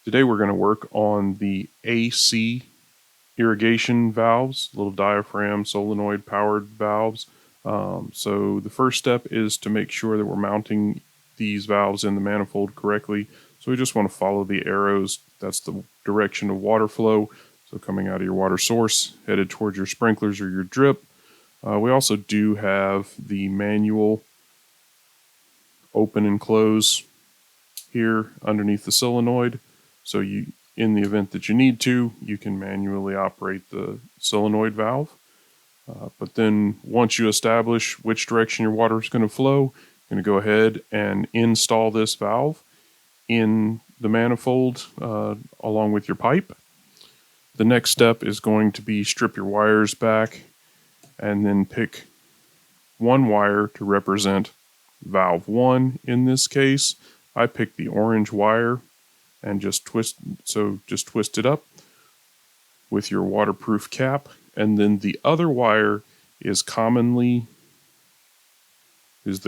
Today we're going to work on the AC irrigation valves, little diaphragm solenoid powered valves. So the first step is to make sure that we're mounting these valves in the manifold correctly. So we just want to follow the arrows. That's the direction of water flow. So coming out of your water source, headed towards your sprinklers or your drip. We also do have the manual open and close here underneath the solenoid. So you, in the event that you need to, you can manually operate the solenoid valve. But then once you establish which direction your water is going to flow, you're going to go ahead and install this valve in the manifold along with your pipe. The next step is going to be strip your wires back and then pick one wire to represent valve 1 in this case. I picked the orange wire and just twist it up with your waterproof cap, and then the other wire is the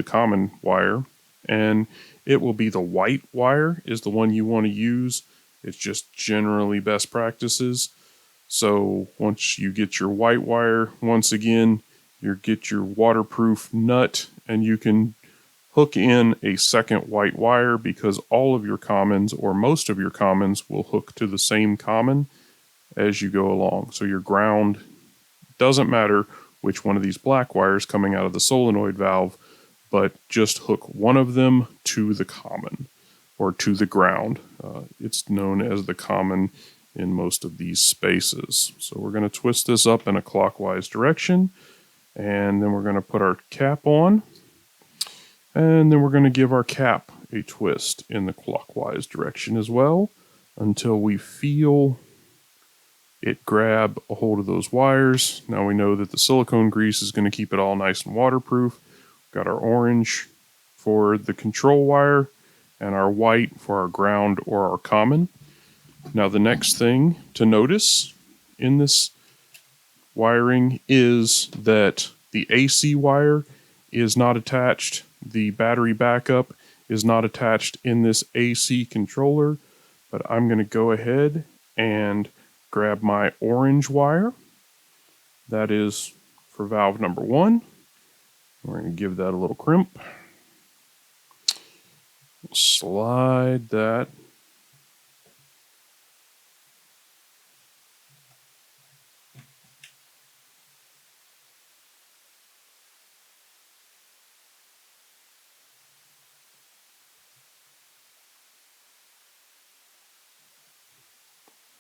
common wire, and it will be the white wire is the one you want to use. It's just generally best practices. So once you get your white wire, once again, you get your waterproof nut, and you can hook in a second white wire because all of your commons, or most of your commons, will hook to the same common as you go along. So your ground, doesn't matter which one of these black wires coming out of the solenoid valve, but just hook one of them to the common or to the ground. It's known as the common in most of these spaces. So we're going to twist this up in a clockwise direction, and then we're going to put our cap on. And then we're going to give our cap a twist in the clockwise direction as well until we feel it grab a hold of those wires. Now we know that the silicone grease is going to keep it all nice and waterproof. Got our orange for the control wire and our white for our ground or our common. Now the next thing to notice in this wiring is that the AC wire is not attached. The battery backup is not attached in this AC controller, but I'm going to go ahead and grab my orange wire. That is for valve number 1. We're going to give that a little crimp. Slide that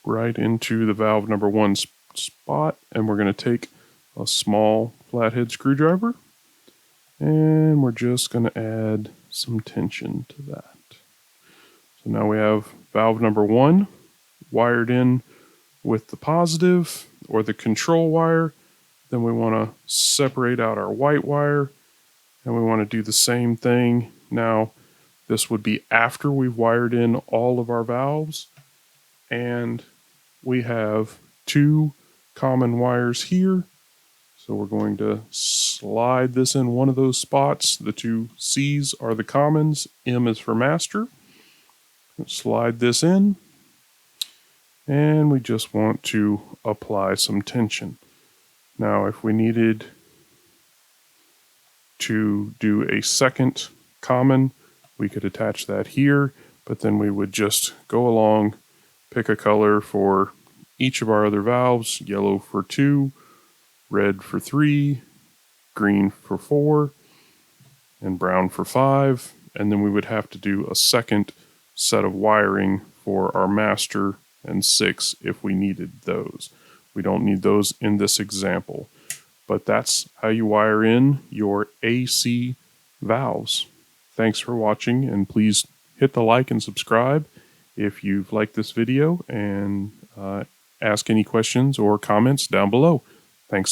right into the valve number 1 spot, and we're going to take a small flathead screwdriver and we're just going to add some tension to that. So now we have valve number 1 wired in with the positive or the control wire. Then we want to separate out our white wire, and we want to do the same thing. Now this would be after we've wired in all of our valves, and we have 2 common wires here. So we're going to slide this in one of those spots. The 2 C's are the commons, M is for master. Slide this in, and we just want to apply some tension. Now if we needed to do a second common, we could attach that here, but then we would just go along, pick a color for each of our other valves, yellow for 2, red for 3, green for 4, and brown for 5. And then we would have to do a second set of wiring for our master and 6 if we needed those. We don't need those in this example, but that's how you wire in your AC valves. Thanks for watching, and please hit the like and subscribe if you've liked this video, and ask any questions or comments down below.